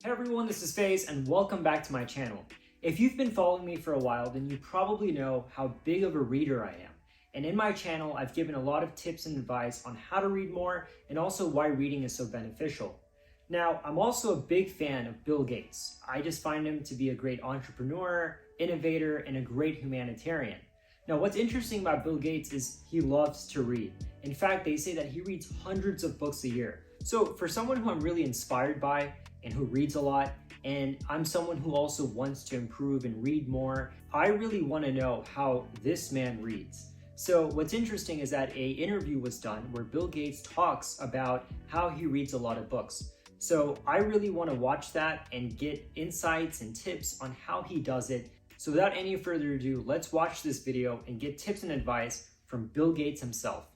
Hey everyone, this is FaZe and welcome back to my channel. If you've been following me for a while, then you probably know how big of a reader I am. And in my channel, I've given a lot of tips and advice on how to read more and also why reading is so beneficial. Now, I'm also a big fan of Bill Gates. I just find him to be a great entrepreneur, innovator, and a great humanitarian. Now, what's interesting about Bill Gates is he loves to read. In fact, they say that he reads hundreds of books a year. So for someone who I'm really inspired by and who reads a lot, and I'm someone who also wants to improve and read more, I really want to know how this man reads. So what's interesting is that an interview was done where Bill Gates talks about how he reads a lot of books. So I really want to watch that and get insights and tips on how he does it. So without any further ado, let's watch this video and get tips and advice from Bill Gates himself.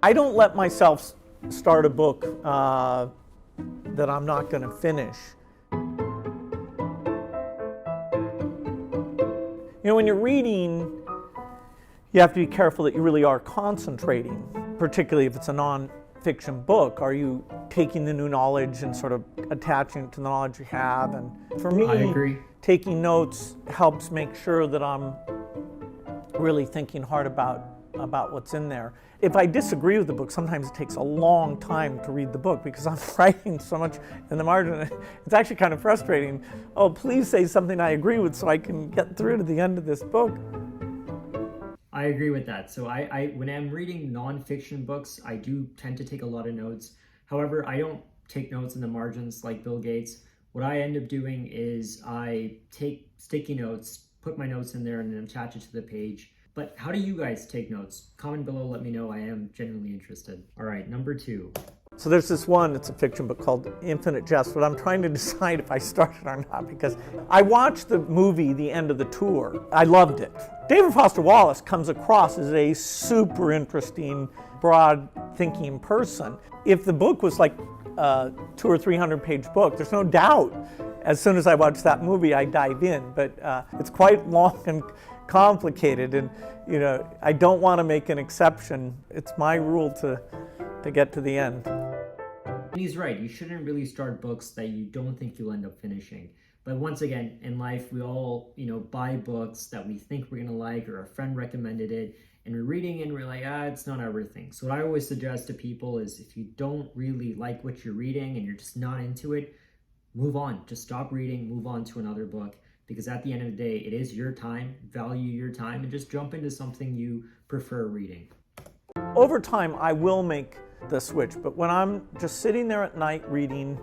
I don't let myself start a book that I'm not going to finish. You know, when you're reading, you have to be careful that you really are concentrating, particularly if it's a non-fiction book. Are you taking the new knowledge and sort of attaching it to the knowledge you have? And for me, I agree. Taking notes helps make sure that I'm really thinking hard about what's in there. If I disagree with the book, sometimes it takes a long time to read the book because I'm writing so much in the margin. It's actually kind of frustrating. Oh, please say something I agree with so I can get through to the end of this book. I agree with that. So when I'm reading nonfiction books, I do tend to take a lot of notes. However, I don't take notes in the margins like Bill Gates. What I end up doing is I take sticky notes, put my notes in there, and then attach it to the page. But how do you guys take notes? Comment below, let me know. I am genuinely interested. All right, number 2. So there's this one, it's a fiction book called Infinite Jest, but I'm trying to decide if I start it or not because I watched the movie The End of the Tour. I loved it. David Foster Wallace comes across as a super interesting, broad thinking person. If the book was like a 200 or 300 page book, there's no doubt as soon as I watch that movie I dive in, but it's quite long and complicated, and you know, I don't want to make an exception. It's my rule to get to the end. And he's right, you shouldn't really start books that you don't think you'll end up finishing. But once again, in life, we all, buy books that we think we're gonna like, or a friend recommended it, and we're reading and we're like, it's not everything. So what I always suggest to people is if you don't really like what you're reading and you're just not into it, move on. Just stop reading, move on to another book. Because at the end of the day, it is your time, value your time, and just jump into something you prefer reading. Over time, I will make the switch, but when I'm just sitting there at night reading,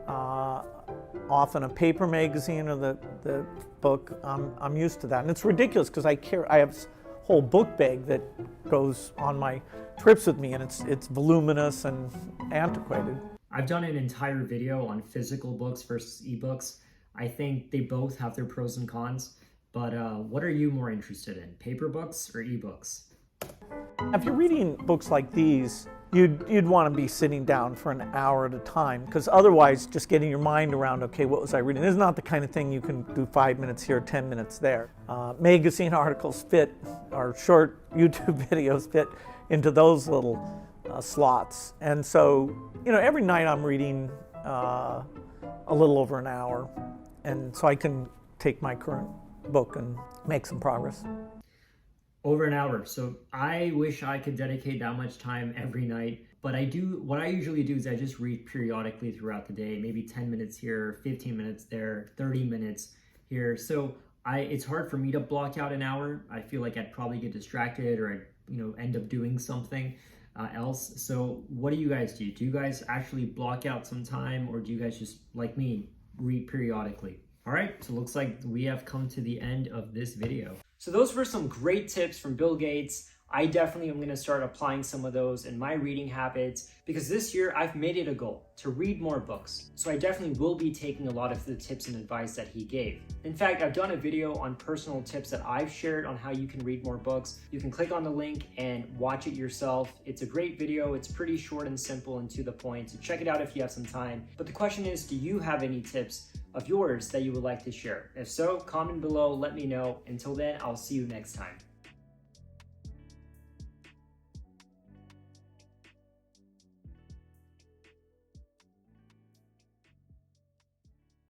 often a paper magazine or the book, I'm used to that. And it's ridiculous because I have this whole book bag that goes on my trips with me, and it's voluminous and antiquated. I've done an entire video on physical books versus ebooks. I think they both have their pros and cons, but what are you more interested in, paper books or ebooks? If you're reading books like these, you'd want to be sitting down for an hour at a time, because otherwise just getting your mind around, okay, what was I reading? This is not the kind of thing you can do 5 minutes here, 10 minutes there. Magazine articles fit, or short YouTube videos fit into those little slots. And so, every night I'm reading a little over an hour. And so I can take my current book and make some progress. Over an hour. So I wish I could dedicate that much time every night. But what I usually do is I just read periodically throughout the day, maybe 10 minutes here, 15 minutes there, 30 minutes here. So it's hard for me to block out an hour. I feel like I'd probably get distracted or I'd end up doing something else. So what do you guys do? Do you guys actually block out some time, or do you guys just, like me, read periodically? All right, so it looks like we have come to the end of this video. So those were some great tips from Bill Gates. I definitely am going to start applying some of those in my reading habits because this year I've made it a goal to read more books. So I definitely will be taking a lot of the tips and advice that he gave. In fact, I've done a video on personal tips that I've shared on how you can read more books. You can click on the link and watch it yourself. It's a great video. It's pretty short and simple and to the point. So check it out if you have some time. But the question is, do you have any tips of yours that you would like to share? If so, comment below, let me know. Until then, I'll see you next time.